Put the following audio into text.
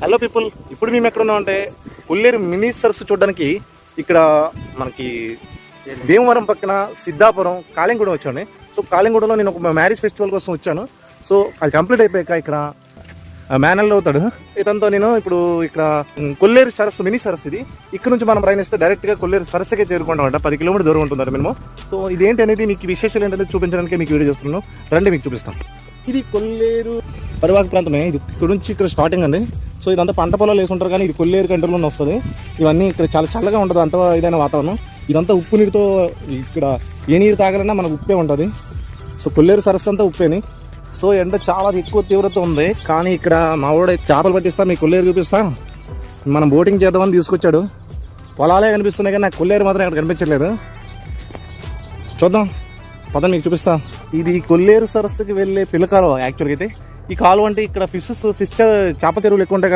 Hello people, ఇప్పుడు మేము ఎక్కడ ఉన్నామంటే కొల్లేరు మినీ సరస్సు చూడడానికి ఇక్కడ మనకి భీమవరం పక్కన సిద్ధాపురం కాళింగూడెం వచ్చాను. సో కాళింగూడెంలో నేను ఒక మ్యారేజ్ ఫెస్టివల్ కోసం వచ్చాను. సో అది కంప్లీట్ అయిపోయాక ఇక్కడ మేనల్లో అవుతాడు ఇతనితో నేను ఇప్పుడు ఇక్కడ కొల్లేరు సరస్సు మినీ సరస్సు ఇది. ఇక్కడ నుంచి మనం ప్రయాణిస్తే డైరెక్ట్గా కొల్లేరు సరస్సుకే చేరుకుంటామంట. 10 కిలోమీటర్ దూరం ఉంటుంది మినిమం. సో ఇదేంటి అనేది మీకు విశేషాలు ఏంటనేది చూపించడానికి మీకు వీడియో చేస్తున్నాను. రండి మీకు చూపిస్తాం. ఇది కొల్లేరు పరివాహక ప్రాంతమే. ఇది ఇక్కడ నుంచి ఇక్కడ స్టార్టింగ్ అండి. సో ఇదంతా పంట పొలాలు వేసుకుంటారు, కానీ ఇది కొల్లేరు కంట్రోల్లోనే వస్తుంది. ఇవన్నీ ఇక్కడ చాలా చల్లగా ఉంటుంది, అంత ఇదైన వాతావరణం. ఇదంతా ఉప్పు నీరుతో, ఇక్కడ ఏ నీరు తాగాలన్నా మనకు ఉప్పే ఉంటుంది. సో కొల్లేరు సరస్సు అంతా ఉప్పేని. సో ఎండ చాలా ఎక్కువ తీవ్రత ఉంది, కానీ ఇక్కడ మా వాడు చేపలు పట్టిస్తా, మీకు కొల్లేరు చూపిస్తా, మనం బోటింగ్ చేద్దామని తీసుకొచ్చాడు. పొలాలే కనిపిస్తున్నాయి కానీ నాకు కొల్లేరు మాత్రం ఇక్కడ కనిపించట్లేదు. చూద్దాం పదండి, మీకు చూపిస్తా. ఇది కొల్లేరు సరస్సుకి వెళ్ళే పిల్ల కాలువ యాక్చువల్గా అయితే. ఈ కాలువ అంటే ఇక్కడ ఫిష్ చేప చెరువులు ఎక్కువ ఉంటాయి.